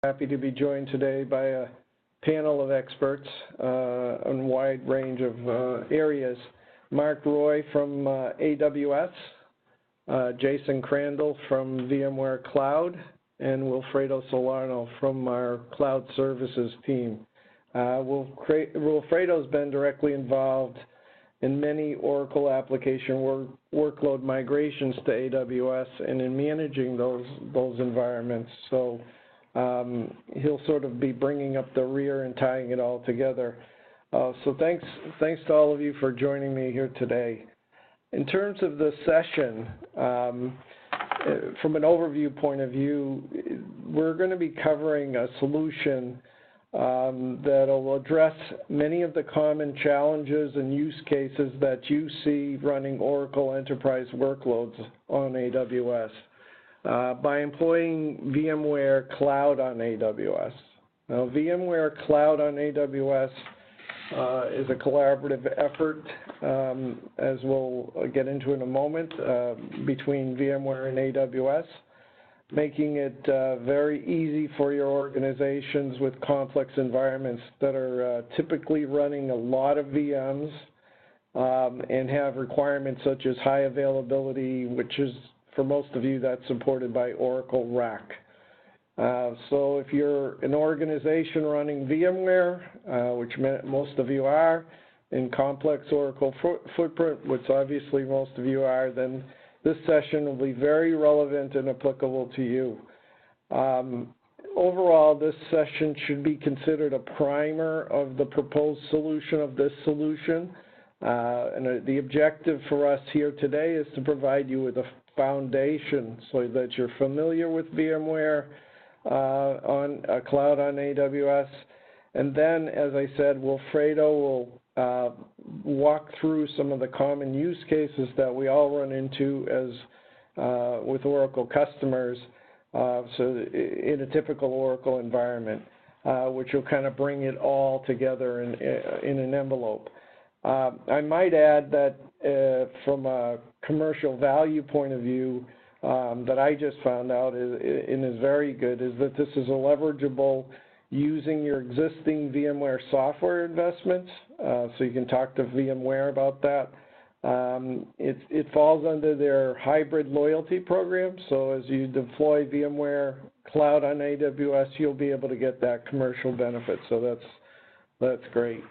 Happy to be joined today by a panel of experts on a wide range of areas. Mark Roy from AWS, Jason Crandall from VMware Cloud, and Wilfredo Solano from our Cloud Services team. Wilfredo's been directly involved in many Oracle application workload migrations to AWS and in managing those environments. So he'll sort of be bringing up the rear and tying it all together. So thanks to all of you for joining me here today. In terms of the session, from an overview point of view, we're going to be covering a solution that will address many of the common challenges and use cases that you see running Oracle Enterprise workloads on AWS by employing VMware Cloud on AWS. Now, VMware Cloud on AWS is a collaborative effort, as we'll get into in a moment, between VMware and AWS, making it very easy for your organizations with complex environments that are typically running a lot of VMs and have requirements such as high availability, which is, for most of you, that's supported by Oracle RAC. So if you're an organization running VMware, which most of you are, in complex Oracle footprint, which obviously most of you are, then this session will be very relevant and applicable to you. Overall, this session should be considered a primer of the proposed solution of this solution. And the objective for us here today is to provide you with a foundation so that you're familiar with VMware on a cloud on AWS. And then, as I said, Wilfredo will walk through some of the common use cases that we all run into as with Oracle customers, so in a typical Oracle environment, which will kind of bring it all together in an envelope. I might add that from a commercial value point of view, that I just found out is very good, is that this is a leverageable using your existing VMware software investments, so you can talk to VMware about that. It falls under their hybrid loyalty program, so as you deploy VMware Cloud on AWS, you'll be able to get that commercial benefit, so that's great.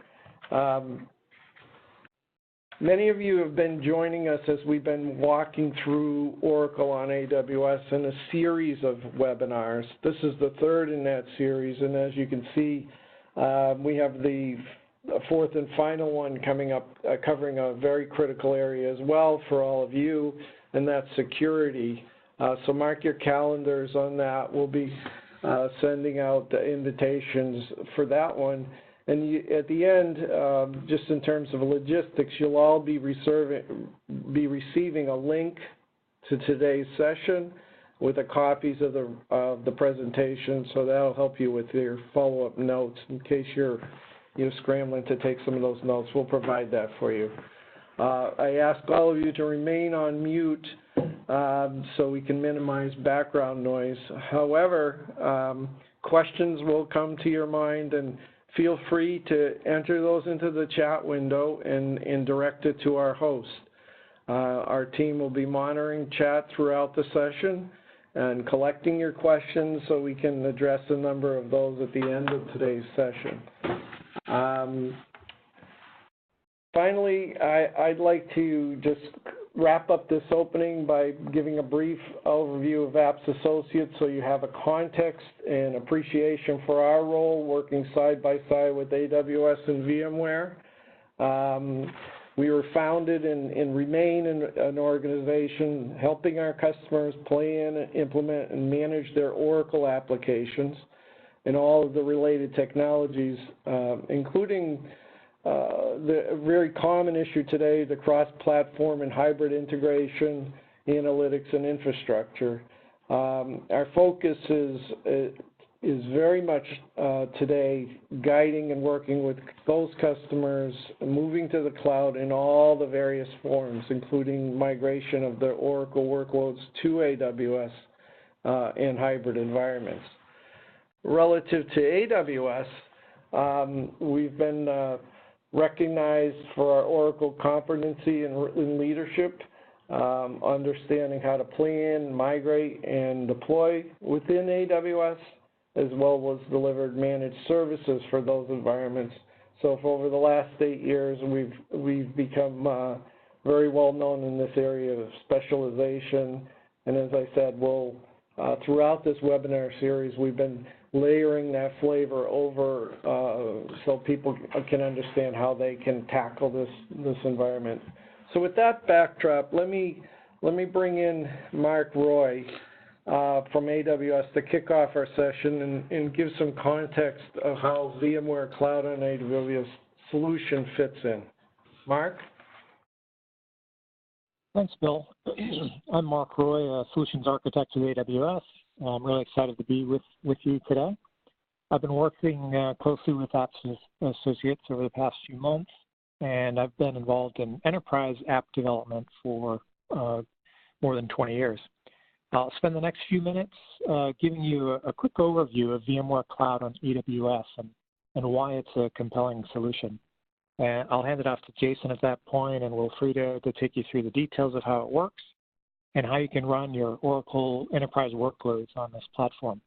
Many of you have been joining us as we've been walking through Oracle on AWS in a series of webinars. This is the third in that series, and as you can see, we have the fourth and final one coming up, covering a very critical area as well for all of you, and that's security. So mark your calendars on that. We'll be sending out the invitations for that one. And at the end, just in terms of logistics, you'll all be receiving a link to today's session with the copies of the presentation, so that'll help you with your follow-up notes in case you're scrambling to take some of those notes. We'll provide that for you. I ask all of you to remain on mute so we can minimize background noise. However, questions will come to your mind, and feel free to enter those into the chat window and direct it to our host. Our team will be monitoring chat throughout the session and collecting your questions so we can address a number of those at the end of today's session. Finally, I'd like to just wrap up this opening by giving a brief overview of Apps Associates so you have a context and appreciation for our role working side by side with AWS and VMware. We were founded and remain an organization helping our customers plan, implement, and manage their Oracle applications and all of the related technologies, including the very common issue today, the cross-platform and hybrid integration, analytics, and infrastructure. Our focus is very much today guiding and working with those customers moving to the cloud in all the various forms, including migration of their Oracle workloads to AWS and hybrid environments. relative to AWS, we've been recognized for our Oracle competency in leadership, understanding how to plan, migrate, and deploy within AWS, as well as delivered managed services for those environments. So for over the last 8 years, we've become very well known in this area of specialization. And as I said, we'll throughout this webinar series, we've been layering that flavor over so people can understand how they can tackle this environment. So with that backdrop, let me bring in Mark Roy from AWS to kick off our session and give some context of how VMware Cloud and AWS solution fits in. Mark? Thanks, Bill. I'm Mark Roy, a Solutions Architect at AWS. I'm really excited to be with you today. I've been working closely with Apps Associates over the past few months, and I've been involved in enterprise app development for more than 20 years. I'll spend the next few minutes giving you a quick overview of VMware Cloud on AWS and why it's a compelling solution. And I'll hand it off to Jason at that point, and we're free to take you through the details of how it works and how you can run your Oracle enterprise workloads on this platform.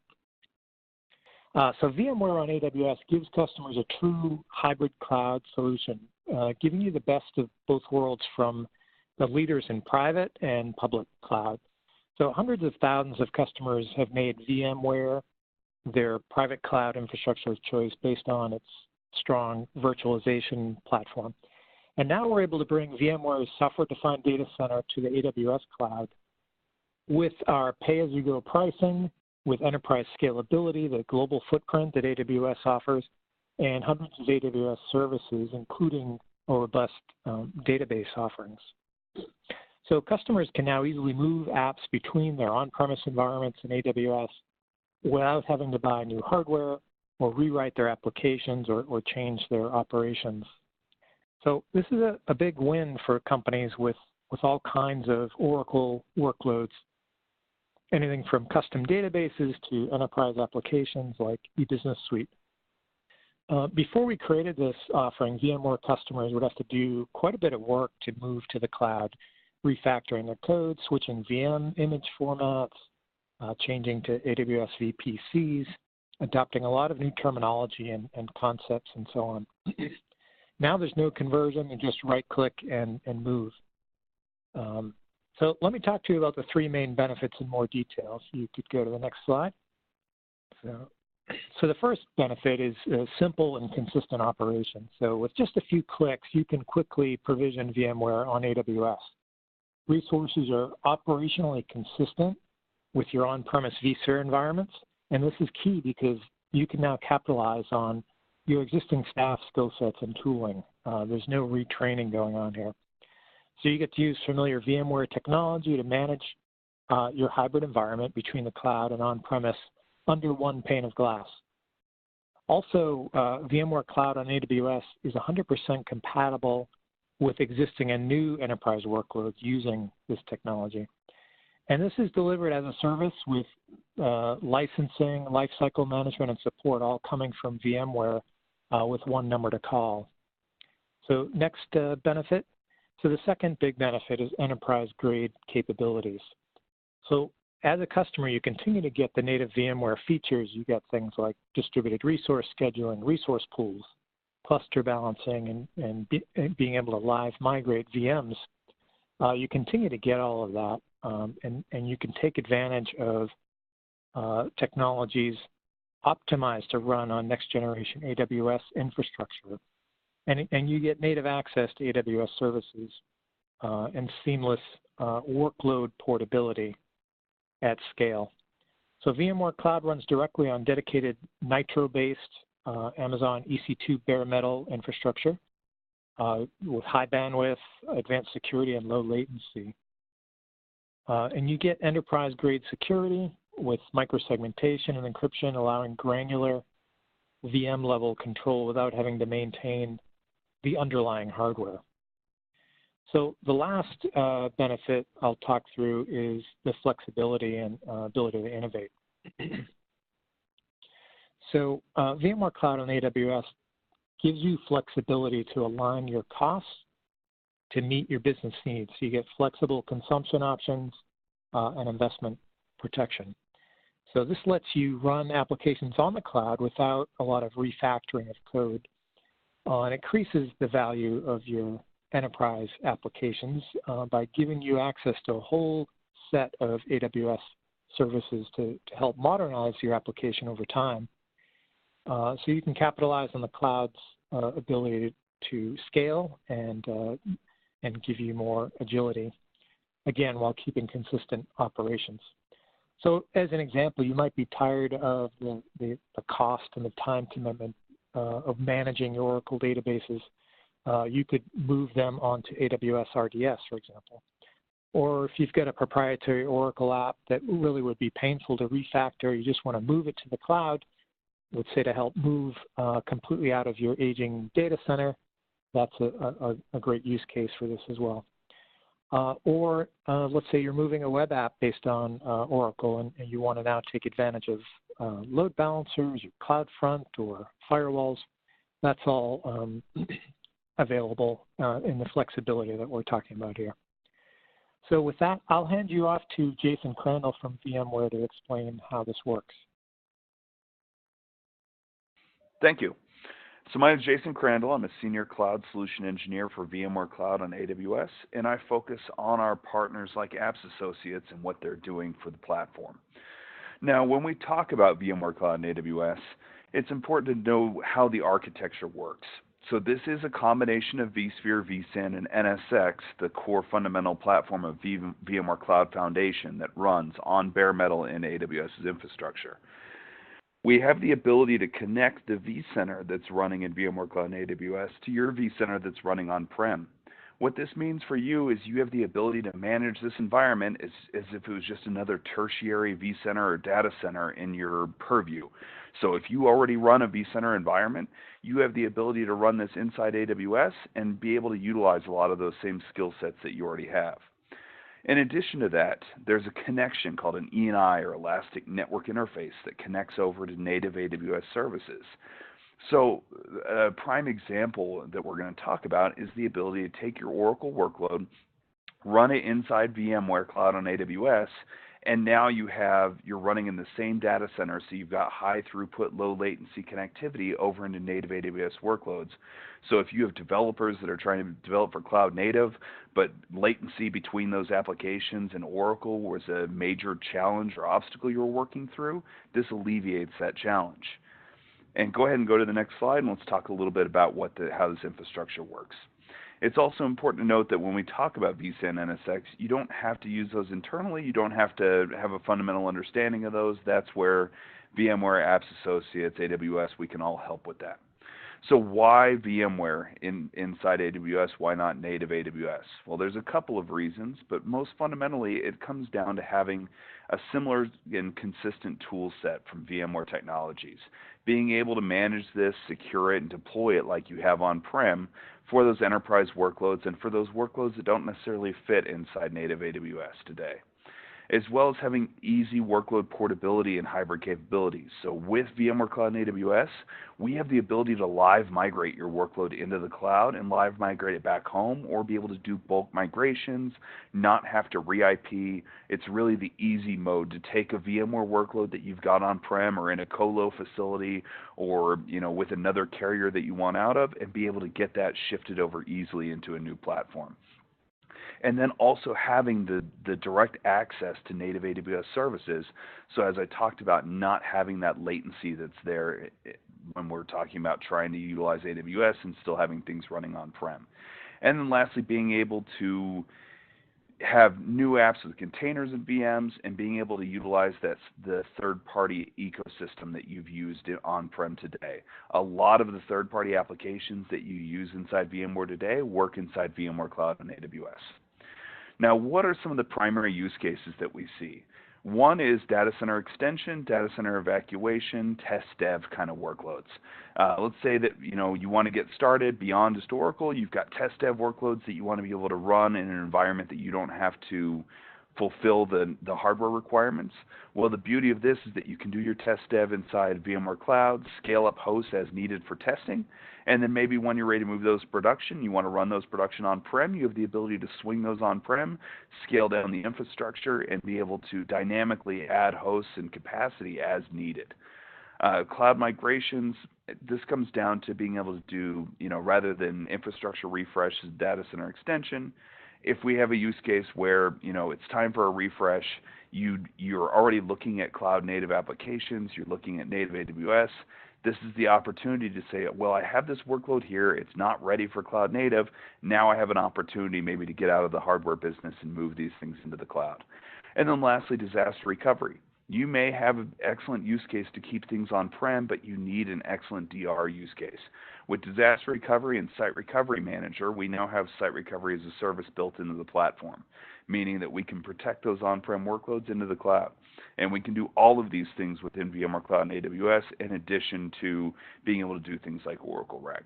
So VMware on AWS gives customers a true hybrid cloud solution, giving you the best of both worlds from the leaders in private and public cloud. So hundreds of thousands of customers have made VMware their private cloud infrastructure of choice based on its strong virtualization platform. And now we're able to bring VMware's software-defined data center to the AWS cloud with our pay-as-you-go pricing, with enterprise scalability, the global footprint that AWS offers, and hundreds of AWS services, including a robust database offerings. So customers can now easily move apps between their on-premise environments in AWS without having to buy new hardware or rewrite their applications or change their operations. So this is a big win for companies with all kinds of Oracle workloads, anything from custom databases to enterprise applications like eBusiness Suite. Before we created this offering, VMware customers would have to do quite a bit of work to move to the cloud, refactoring their code, switching VM image formats, changing to AWS VPCs, adopting a lot of new terminology and concepts and so on. Now there's no conversion, you just right-click and move. So let me talk to you about the three main benefits in more detail. So you could go to the next slide. So the first benefit is simple and consistent operation. So with just a few clicks, you can quickly provision VMware on AWS. Resources are operationally consistent with your on-premise vSphere environments, and this is key because you can now capitalize on your existing staff skill sets and tooling. There's no retraining going on here. So you get to use familiar VMware technology to manage your hybrid environment between the cloud and on-premise under one pane of glass. Also, VMware Cloud on AWS is 100% compatible with existing and new enterprise workloads using this technology. And this is delivered as a service with licensing, lifecycle management, and support all coming from VMware with one number to call. So next benefit. So the second big benefit is enterprise-grade capabilities. So as a customer, you continue to get the native VMware features. You get things like distributed resource scheduling, resource pools, cluster balancing, and being able to live migrate VMs. You continue to get all of that, and you can take advantage of technologies optimized to run on next-generation AWS infrastructure. And you get native access to AWS services and seamless workload portability at scale. So VMware Cloud runs directly on dedicated Nitro-based Amazon EC2 bare metal infrastructure with high bandwidth, advanced security, and low latency. And you get enterprise-grade security with microsegmentation and encryption, allowing granular VM-level control without having to maintain the underlying hardware. So the last benefit I'll talk through is the flexibility and ability to innovate. So VMware Cloud on AWS gives you flexibility to align your costs to meet your business needs. So you get flexible consumption options and investment protection. So this lets you run applications on the cloud without a lot of refactoring of code. And it increases the value of your enterprise applications by giving you access to a whole set of AWS services to help modernize your application over time. So you can capitalize on the cloud's ability to scale and give you more agility, again, while keeping consistent operations. So as an example, you might be tired of the cost and the time commitment of managing your Oracle databases. You could move them onto AWS RDS, for example. Or if you've got a proprietary Oracle app that really would be painful to refactor, you just want to move it to the cloud, let's say to help move completely out of your aging data center, that's a great use case for this as well. Or let's say you're moving a web app based on Oracle and you want to now take advantage of load balancers or CloudFront or firewalls. That's all available in the flexibility that we're talking about here. So with that, I'll hand you off to Jason Crandall from VMware to explain how this works. Thank you. So my name is Jason Crandall. I'm a Senior Cloud Solution Engineer for VMware Cloud on AWS, and I focus on our partners like Apps Associates and what they're doing for the platform. Now, when we talk about VMware Cloud and AWS, it's important to know how the architecture works. So this is a combination of vSphere, vSAN, and NSX, the core fundamental platform of VMware Cloud Foundation that runs on bare metal in AWS's infrastructure. We have the ability to connect the vCenter that's running in VMware Cloud and AWS to your vCenter that's running on-prem. What this means for you is you have the ability to manage this environment as if it was just another tertiary vCenter or data center in your purview. So if you already run a vCenter environment, you have the ability to run this inside AWS and be able to utilize a lot of those same skill sets that you already have. In addition to that, there's a connection called an ENI or Elastic Network Interface that connects over to native AWS services. So a prime example that we're going to talk about is the ability to take your Oracle workload, run it inside VMware Cloud on AWS, and now you're running in the same data center, so you've got high throughput, low latency connectivity over into native AWS workloads. So if you have developers that are trying to develop for cloud native, but latency between those applications and Oracle was a major challenge or obstacle you're working through, this alleviates that challenge. And go ahead and go to the next slide, and let's talk a little bit about how this infrastructure works. It's also important to note that when we talk about vSAN and NSX, you don't have to use those internally. You don't have to have a fundamental understanding of those. That's where VMware, Apps Associates, AWS, we can all help with that. So why VMware inside AWS? Why not native AWS? Well, there's a couple of reasons, but most fundamentally, it comes down to having a similar and consistent tool set from VMware Technologies. Being able to manage this, secure it, and deploy it like you have on-prem for those enterprise workloads and for those workloads that don't necessarily fit inside native AWS today, as well as having easy workload portability and hybrid capabilities. So with VMware Cloud and AWS, we have the ability to live migrate your workload into the cloud and live migrate it back home, or be able to do bulk migrations, not have to re-IP. It's really the easy mode to take a VMware workload that you've got on-prem or in a colo facility or with another carrier that you want out of, and be able to get that shifted over easily into a new platform. And then also having the direct access to native AWS services. So as I talked about, not having that latency that's there when we're talking about trying to utilize AWS and still having things running on-prem. And then lastly, being able to have new apps with containers and VMs, and being able to utilize the third-party ecosystem that you've used on-prem today. A lot of the third-party applications that you use inside VMware today work inside VMware Cloud and AWS. Now, what are some of the primary use cases that we see? One is data center extension, data center evacuation, test dev kind of workloads. Let's say that you want to get started beyond just Oracle. You've got test dev workloads that you want to be able to run in an environment that you don't have to fulfill the hardware requirements. Well, the beauty of this is that you can do your test dev inside VMware Cloud, scale up hosts as needed for testing, and then maybe when you're ready to move those to production, you want to run those production on-prem, you have the ability to swing those on-prem, scale down the infrastructure, and be able to dynamically add hosts and capacity as needed. Cloud migrations, this comes down to being able to do, rather than infrastructure refresh, data center extension, if we have a use case where, it's time for a refresh, you're already looking at cloud native applications, you're looking at native AWS, this is the opportunity to say, well, I have this workload here, it's not ready for cloud native, now I have an opportunity maybe to get out of the hardware business and move these things into the cloud. And then lastly, disaster recovery. You may have an excellent use case to keep things on-prem, but you need an excellent DR use case. With disaster recovery and site recovery manager, we now have site recovery as a service built into the platform, meaning that we can protect those on-prem workloads into the cloud. And we can do all of these things within VMware Cloud and AWS in addition to being able to do things like Oracle RAG.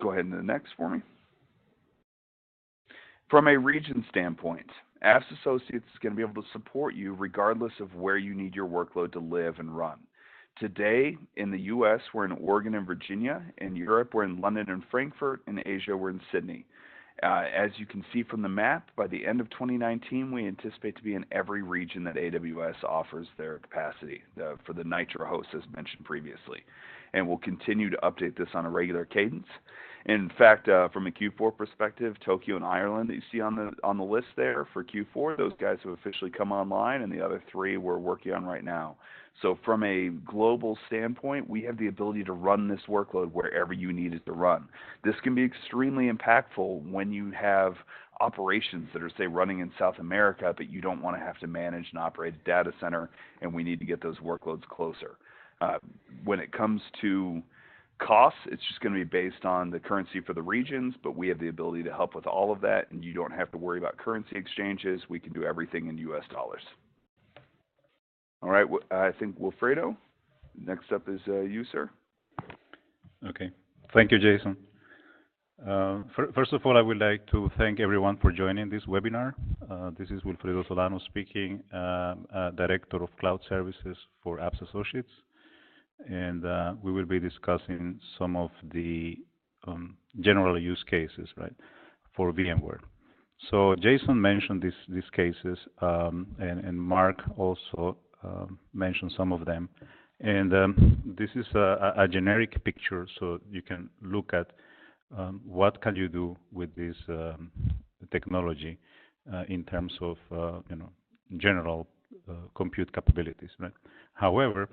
Go ahead and the next for me. From a region standpoint, Apps Associates is going to be able to support you regardless of where you need your workload to live and run. Today, in the US, we're in Oregon and Virginia. In Europe, we're in London and Frankfurt. In Asia, we're in Sydney. As you can see from the map, by the end of 2019, we anticipate to be in every region that AWS offers their capacity for the Nitro hosts, as mentioned previously. And we'll continue to update this on a regular cadence. In fact, from a Q4 perspective, Tokyo and Ireland that you see on the list there for Q4, those guys have officially come online, and the other three we're working on right now. So from a global standpoint, we have the ability to run this workload wherever you need it to run. This can be extremely impactful when you have operations that are, say, running in South America, but you don't want to have to manage and operate a data center, and we need to get those workloads closer. When it comes to costs, it's just going to be based on the currency for the regions, but we have the ability to help with all of that, and you don't have to worry about currency exchanges. We can do everything in US dollars. All right, I think Wilfredo, next up is you, sir. Okay, thank you, Jason. First of all, I would like to thank everyone for joining this webinar. This is Wilfredo Solano speaking, Director of Cloud Services for Apps Associates. And we will be discussing some of the general use cases, right, for VMware. So Jason mentioned these cases, and Mark also mentioned some of them. And this is a generic picture, so you can look at what can you do with this technology in terms of general compute capabilities, right? However,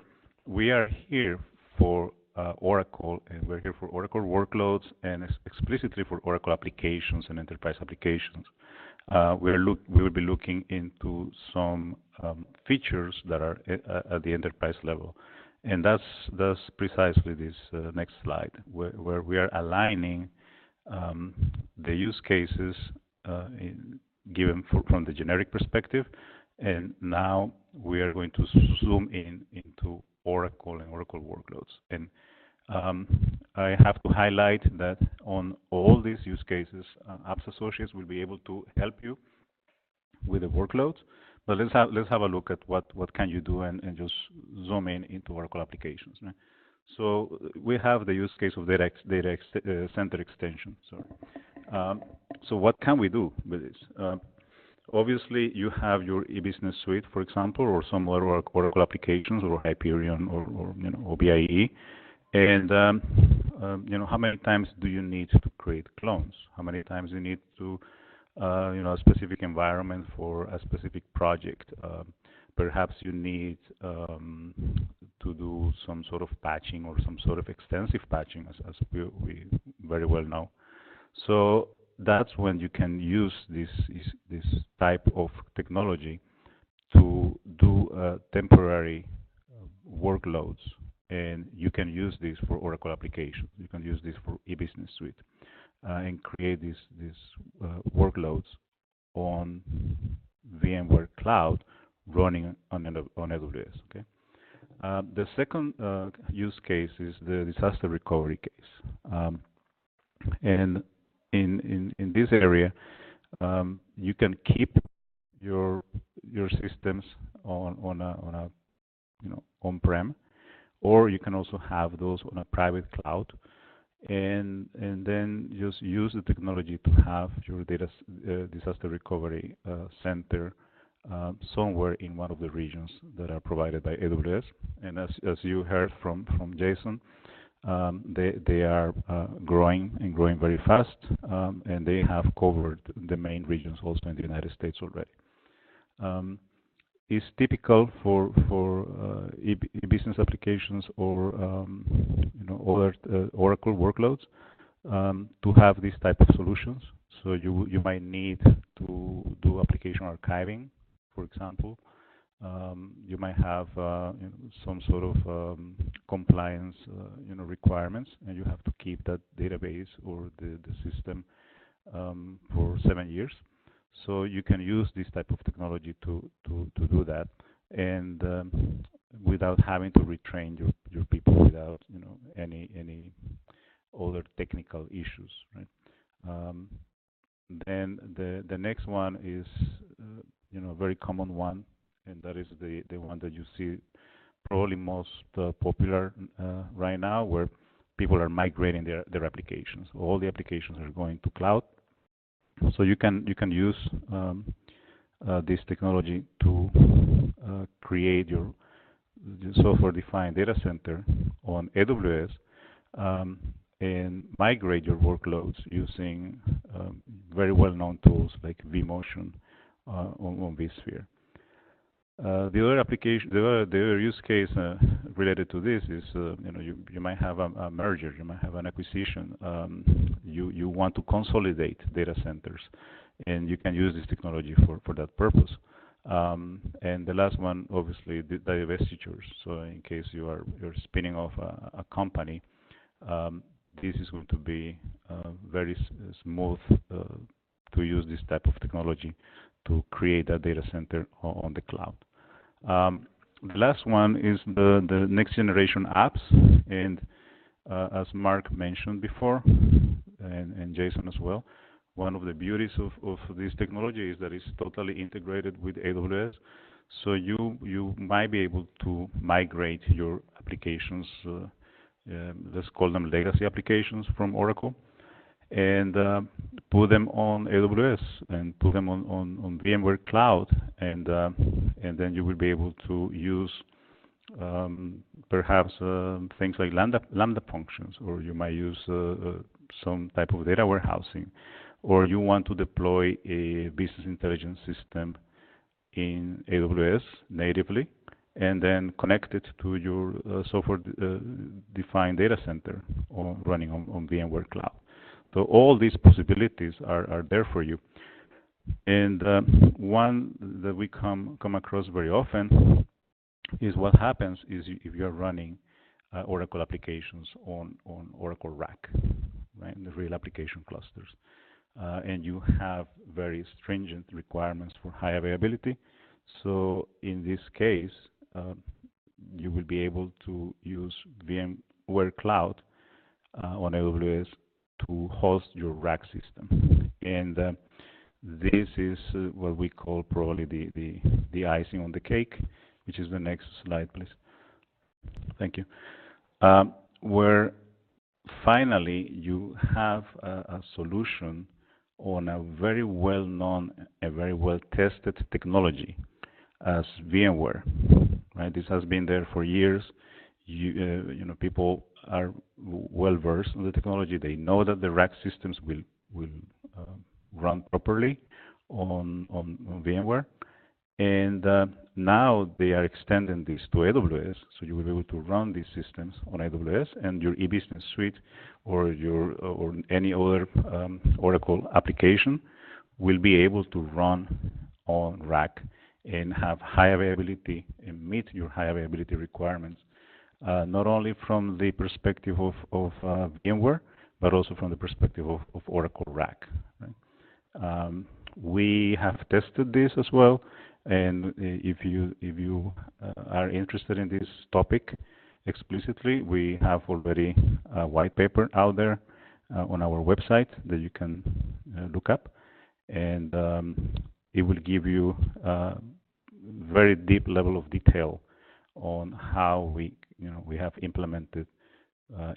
we are here for Oracle, and we're here for Oracle workloads and explicitly for Oracle applications and enterprise applications. We will be looking into some features that are at the enterprise level. And that's precisely this next slide, where we are aligning the use cases given from the generic perspective. And now we are going to zoom into Oracle and Oracle workloads. And I have to highlight that on all these use cases, Apps Associates will be able to help you with the workloads. But let's have a look at what can you do and just zoom into Oracle applications. Right? So we have the use case of data center extension. So what can we do with this? Obviously, you have your e-business suite, for example, or some other Oracle applications, or Hyperion, or OBIE. And how many times do you need to create clones? How many times do you need to, a specific environment for a specific project? Perhaps you need to do some sort of patching or some sort of extensive patching, as we very well know. So that's when you can use this type of technology to do temporary workloads, and you can use this for Oracle applications. You can use this for e-business suite and create these workloads on VMware Cloud running on AWS. Okay. The second use case is the disaster recovery case, and in this area, you can keep your systems on a on-prem, or you can also have those on a private cloud, and then just use the technology to have your disaster recovery center somewhere in one of the regions that are provided by AWS. And as you heard from Jason, they are growing and growing very fast, and they have covered the main regions also in the United States already. It's typical for e-business applications or other Oracle workloads to have these type of solutions. So you might need to do application archiving, for example. You might have some sort of compliance requirements, and you have to keep that database or the system for 7 years. So you can use this type of technology to do that, and without having to retrain your people, without any other technical issues, right? Then the next one is a very common one, and that is the one that you see probably most popular right now, where people are migrating their applications. All the applications are going to cloud. So you can use this technology to create your software-defined data center on AWS and migrate your workloads using very well-known tools like vMotion on vSphere. The other application, the other use case related to this is, you might have a merger, you might have an acquisition. You want to consolidate data centers, and you can use this technology for that purpose. And the last one, obviously, the divestitures. So in case you're spinning off a company, this is going to be very smooth to use this type of technology to create that data center on the cloud. The last one is the next generation apps, and as Mark mentioned before, and Jason as well, one of the beauties of this technology is that it's totally integrated with AWS. So you might be able to migrate your applications, let's call them legacy applications from Oracle, and put them on AWS and put them on VMware Cloud, and then you will be able to use perhaps things like Lambda functions, or you might use some type of data warehousing, or you want to deploy a business intelligence system in AWS natively, and then connect it to your software-defined data center running on VMware Cloud. So all these possibilities are there for you. And one that we come across very often is what happens is if you're running Oracle applications on Oracle RAC, right, in the real application clusters, and you have very stringent requirements for high availability. So in this case, you will be able to use VMware Cloud on AWS to host your rack system, and this is what we call probably the icing on the cake, which is the next slide, please. Thank you. Where finally you have a solution on a very well-known and very well-tested technology as VMware. Right? This has been there for years. People are well versed in the technology. They know that the rack systems will run properly on VMware, and now they are extending this to AWS, so you will be able to run these systems on AWS, and your e-business suite or any other Oracle application will be able to run on rack and have high availability and meet your high availability requirements. Not only from the perspective of VMware, but also from the perspective of Oracle RAC. Right? We have tested this as well, and if you are interested in this topic explicitly, we have already a white paper out there on our website that you can look up, and it will give you very deep level of detail on how we have implemented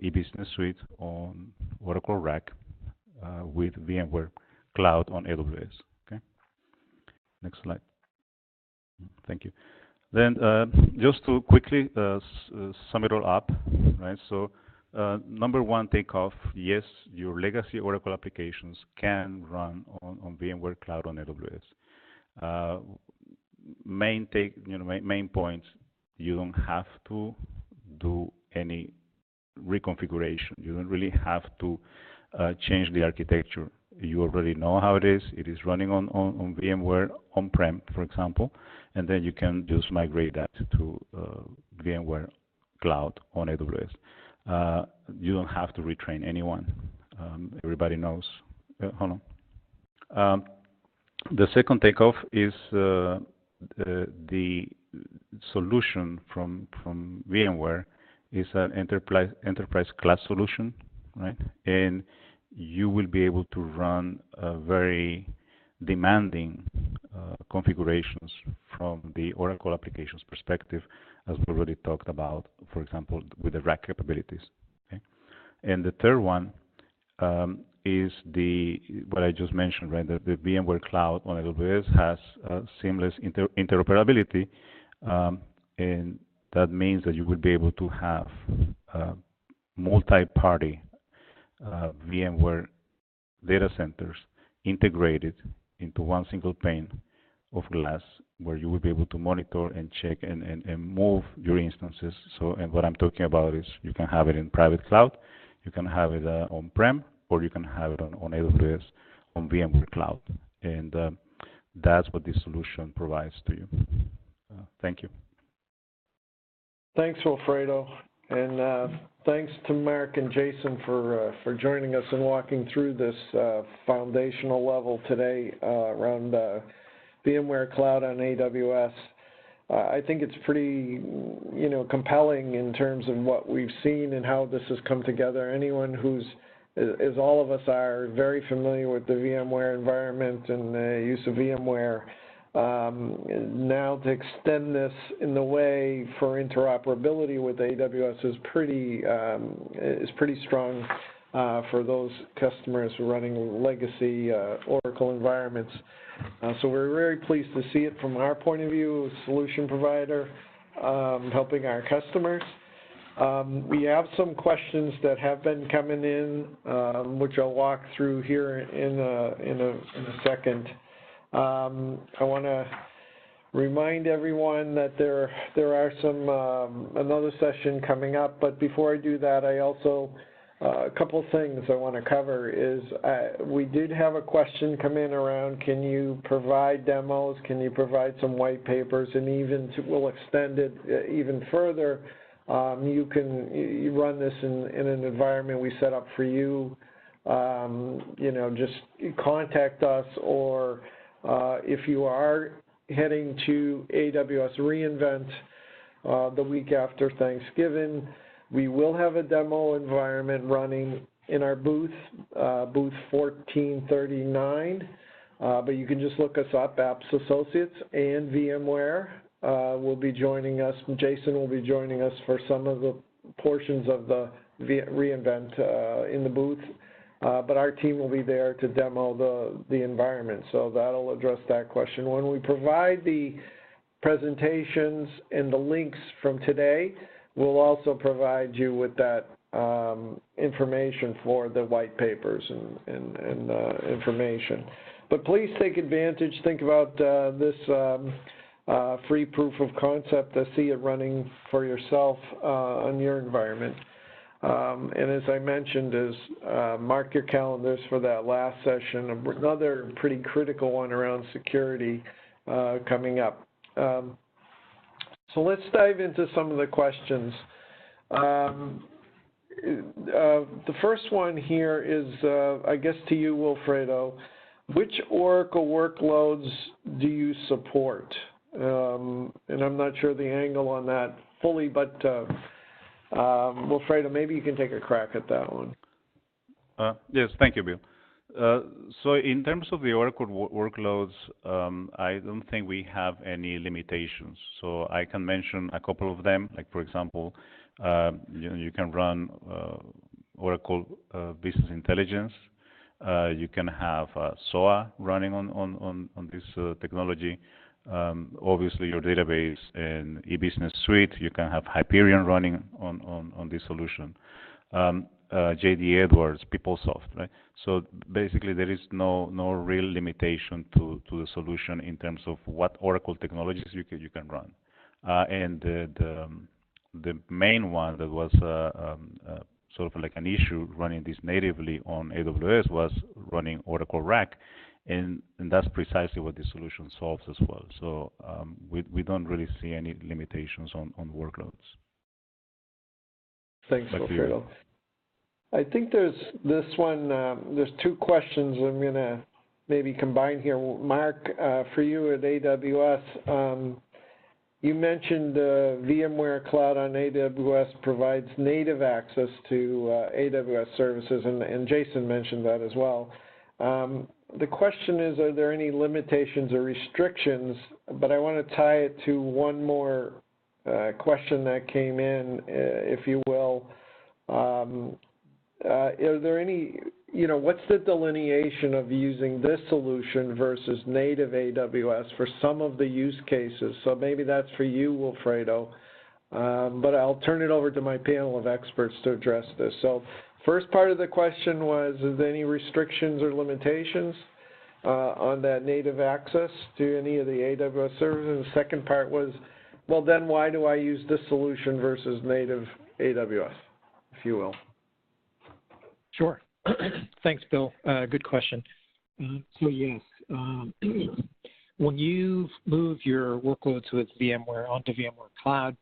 e-business suite on Oracle Rack with VMware Cloud on AWS. Okay. Next slide. Thank you. Then just to quickly sum it all up, right? So number one takeoff, yes, your legacy Oracle applications can run on VMware Cloud on AWS. Main points, you don't have to do any reconfiguration. You don't really have to change the architecture. You already know how it is. It is running on VMware on-prem, for example, and then you can just migrate that to VMware Cloud on AWS. You don't have to retrain anyone. Everybody knows. Hold on. The second takeoff is the solution from VMware is an enterprise class solution, right? And you will be able to run very demanding configurations from the Oracle applications perspective, as we already talked about, for example, with the rack capabilities. Okay? And the third one is what I just mentioned, right? The VMware Cloud on AWS has seamless interoperability, and that means that you will be able to have multi-party VMware data centers integrated into one single pane of glass, where you will be able to monitor and check and move your instances. So, and what I'm talking about is you can have it in private cloud, you can have it on-prem, or you can have it on AWS on VMware Cloud. And that's what this solution provides to you. Thank you. Thanks, Wilfredo. And thanks to Mark and Jason for joining us and walking through this foundational level today around VMware Cloud on AWS. I think it's pretty, compelling in terms of what we've seen and how this has come together. Anyone who's, as all of us are, very familiar with the VMware environment and the use of VMware, now to extend this in the way for interoperability with AWS is pretty strong for those customers who are running legacy Oracle environments. So we're very pleased to see it from our point of view as solution provider, helping our customers. We have some questions that have been coming in, which I'll walk through here in a second. I want to remind everyone that there are some another session coming up, but before I do that, I also a couple things I want to cover is we did have a question come in around, can you provide demos, can you provide some white papers, and we'll extend it even further. You run this in an environment we set up for you. Just contact us, or if you are heading to AWS reInvent the week after Thanksgiving, we will have a demo environment running in our booth, booth 1439, but you can just look us up, Apps Associates, and VMware will be joining us. Jason will be joining us for some of the portions of the reInvent in the booth. But our team will be there to demo the environment, so that'll address that question. When we provide the presentations and the links from today, we'll also provide you with that information for the white papers and information. But please take advantage, think about this free proof of concept to see it running for yourself on your environment. And as I mentioned, mark your calendars for that last session, another pretty critical one around security coming up. So let's dive into some of the questions. The first one here is, I guess to you, Wilfredo, which Oracle workloads do you support? And I'm not sure the angle on that fully, but Wilfredo, maybe you can take a crack at that one. Yes, thank you, Bill. So in terms of the Oracle workloads, I don't think we have any limitations. So I can mention a couple of them. Like for example, you can run Oracle Business Intelligence. You can have SOA running on this technology. Obviously, your database and e-business suite. You can have Hyperion running on this solution. JD Edwards, PeopleSoft, right? So basically, there is no real limitation to the solution in terms of what Oracle technologies you can run. And the main one that was sort of like an issue running this natively on AWS was running Oracle RAC, and that's precisely what this solution solves as well. So we don't really see any limitations on workloads. Thanks, Wilfredo. I think there's this one, there's two questions I'm going to maybe combine here. Mark, for you at AWS, you mentioned VMware Cloud on AWS provides native access to AWS services, and Jason mentioned that as well. The question is, are there any limitations or restrictions? But I want to tie it to one more question that came in, if you will. Are there any, what's the delineation of using this solution versus native AWS for some of the use cases? So maybe that's for you, Wilfredo, but I'll turn it over to my panel of experts to address this. So first part of the question was, is there any restrictions or limitations on that native access to any of the AWS services? And the second part was, well, then why do I use this solution versus native AWS, if you will? Sure. Thanks, Bill. Good question. So yes, when you move your workloads with VMware onto VMware Cloud,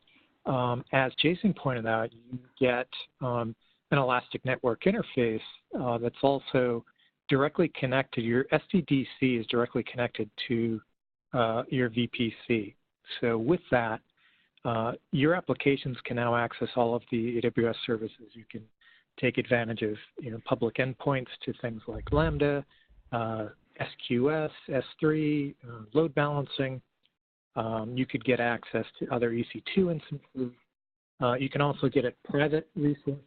as Jason pointed out, you get an elastic network interface that's also directly connected. Your SDDC is directly connected to your VPC. So with that, your applications can now access all of the AWS services. You can take advantage of public endpoints to things like Lambda, SQS, S3, load balancing. You could get access to other EC2 instances. You can also get at private resources,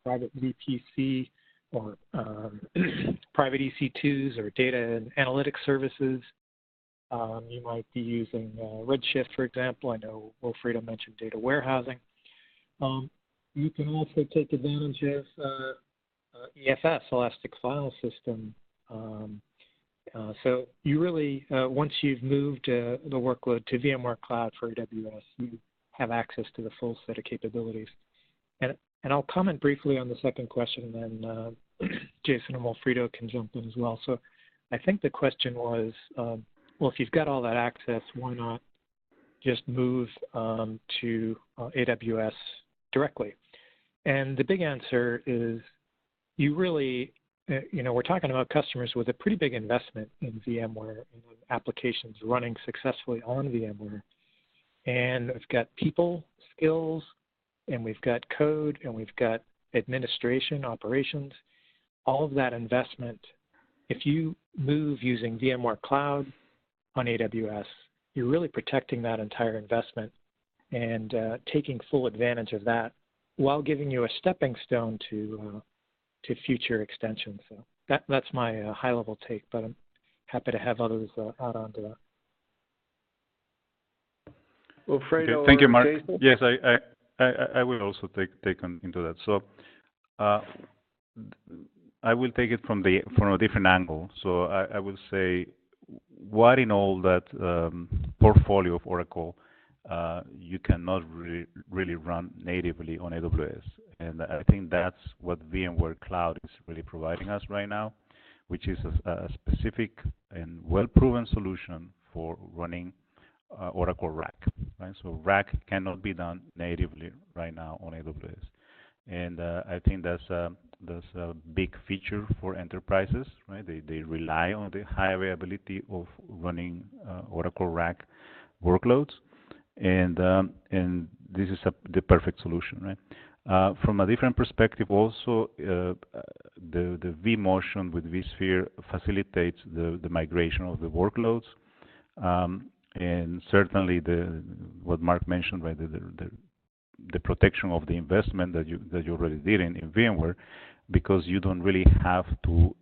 private VPC or private EC2s or data and analytics services. You might be using Redshift, for example. I know Wilfredo mentioned data warehousing. You can also take advantage of EFS, Elastic File System. So you really, once you've moved the workload to VMware Cloud for AWS, you have access to the full set of capabilities. And I'll comment briefly on the second question, and then Jason and Wilfredo can jump in as well. So I think the question was, well, if you've got all that access, why not just move to AWS directly? And the big answer is you really, we're talking about customers with a pretty big investment in VMware and applications running successfully on VMware. And we've got people, skills, and we've got code, and we've got administration, operations, all of that investment. If you move using VMware Cloud on AWS, you're really protecting that entire investment and taking full advantage of that while giving you a stepping stone to future extensions. So that's my high-level take, but I'm happy to have others add on to that. Wilfredo, okay, thank you, Mark. Jason? Yes, I will also take into that. So I will take it from a different angle. So I will say, what in all that portfolio of Oracle you cannot really run natively on AWS. And I think that's what VMware Cloud is really providing us right now, which is a specific and well-proven solution for running Oracle RAC. Right? So RAC cannot be done natively right now on AWS. And I think that's a big feature for enterprises. Right? They rely on the high availability of running Oracle RAC workloads. And this is the perfect solution, right? From a different perspective also, the vMotion with vSphere facilitates the migration of the workloads. And certainly what Mark mentioned, right, the protection of the investment that you already did in VMware, because you don't really have to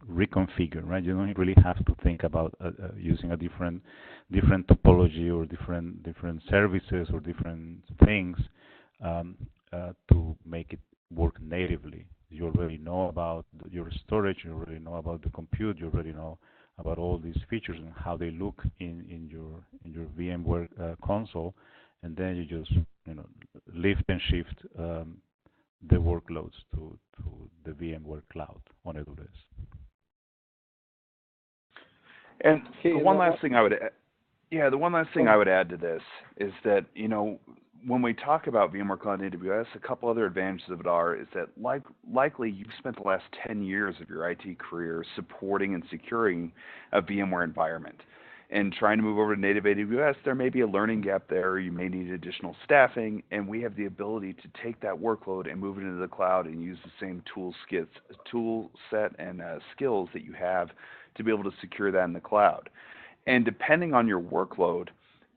reconfigure, right? You don't really have to think about using a different topology or different services or different things to make it work natively. You already know about your storage, you already know about the compute, you already know about all these features and how they look in your VMware console, and then you just lift and shift the workloads to the VMware Cloud on AWS. And the one last thing I would add to this is that when we talk about VMware Cloud and AWS, a couple other advantages of it is that likely you've spent the last 10 years of your IT career supporting and securing a VMware environment. And trying to move over to native AWS, there may be a learning gap there. You may need additional staffing, and we have the ability to take that workload and move it into the cloud and use the same tool set and skills that you have to be able to secure that in the cloud. And depending on your workload,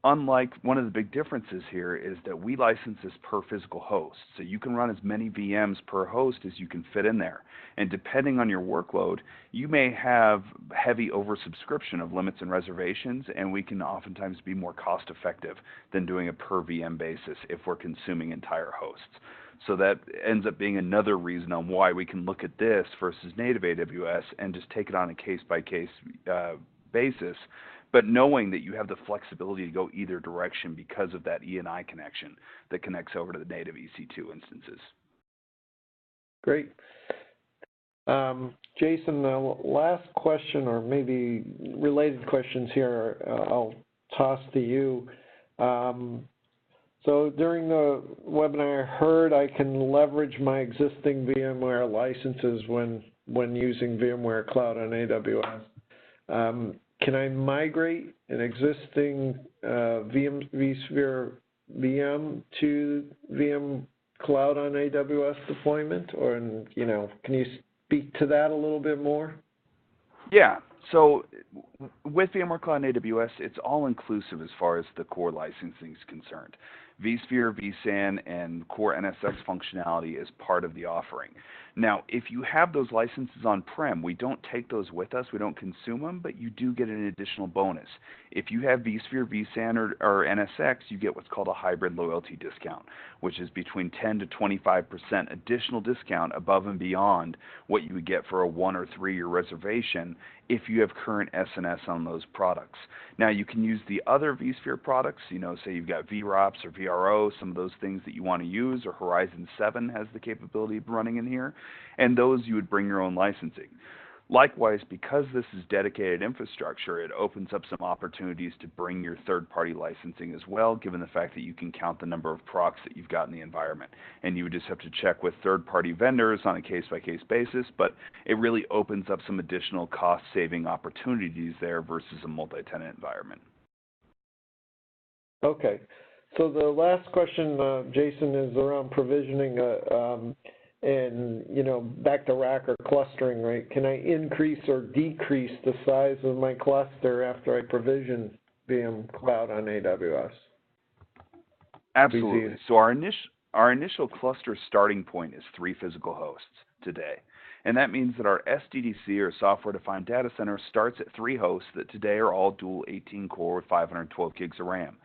unlike one of the big differences here is that we license this per physical host. So you can run as many VMs per host as you can fit in there. And depending on your workload, you may have heavy oversubscription of limits and reservations, and we can oftentimes be more cost effective than doing a per VM basis if we're consuming entire hosts. So that ends up being another reason on why we can look at this versus native AWS and just take it on a case-by-case basis, but knowing that you have the flexibility to go either direction because of that E&I connection that connects over to the native EC2 instances. Great. Jason, the last question, or maybe related questions here, I'll toss to you. So during the webinar, I heard I can leverage my existing VMware licenses when using VMware Cloud on AWS. Can I migrate an existing vSphere VM to VM Cloud on AWS deployment? Or, can you speak to that a little bit more? Yeah. So with VMware Cloud and AWS, it's all inclusive as far as the core licensing is concerned. vSphere, vSAN, and core NSX functionality is part of the offering. Now, if you have those licenses on-prem, we don't take those with us, we don't consume them, but you do get an additional bonus. If you have vSphere, vSAN, or NSX, you get what's called a hybrid loyalty discount, which is between 10 to 25% additional discount above and beyond what you would get for a 1 or 3 year reservation if you have current SNS on those products. Now, you can use the other vSphere products, say you've got VROPS or VRO, some of those things that you want to use, or Horizon 7 has the capability of running in here, and those you would bring your own licensing. Likewise, because this is dedicated infrastructure, it opens up some opportunities to bring your third-party licensing as well, given the fact that you can count the number of procs that you've got in the environment. And you would just have to check with third-party vendors on a case-by-case basis, but it really opens up some additional cost-saving opportunities there versus a multi-tenant environment. Okay. So the last question, Jason, is around provisioning and, back to rack or clustering, right? Can I increase or decrease the size of my cluster after I provision VM Cloud on AWS? Absolutely. So our initial cluster starting point is 3 physical hosts today. And that means that our SDDC, or software-defined data center, starts at 3 hosts that today are all dual 18-core with 512 gigs of RAM.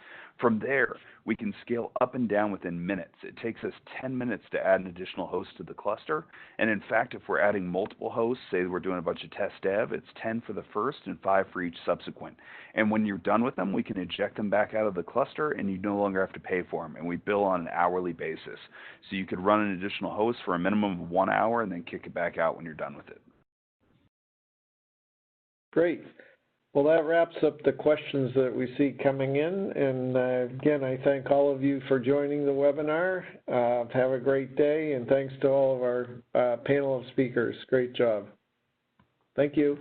From there, we can scale up and down within minutes. It takes us 10 minutes to add an additional host to the cluster. And in fact, if we're adding multiple hosts, say we're doing a bunch of test dev, it's 10 for the first and 5 for each subsequent. And when you're done with them, we can eject them back out of the cluster, and you no longer have to pay for them. And we bill on an hourly basis. So you could run an additional host for a minimum of 1 hour and then kick it back out when you're done with it. Great. Well, that wraps up the questions that we see coming in. And again, I thank all of you for joining the webinar. Have a great day, and thanks to all of our panel of speakers. Great job. Thank you.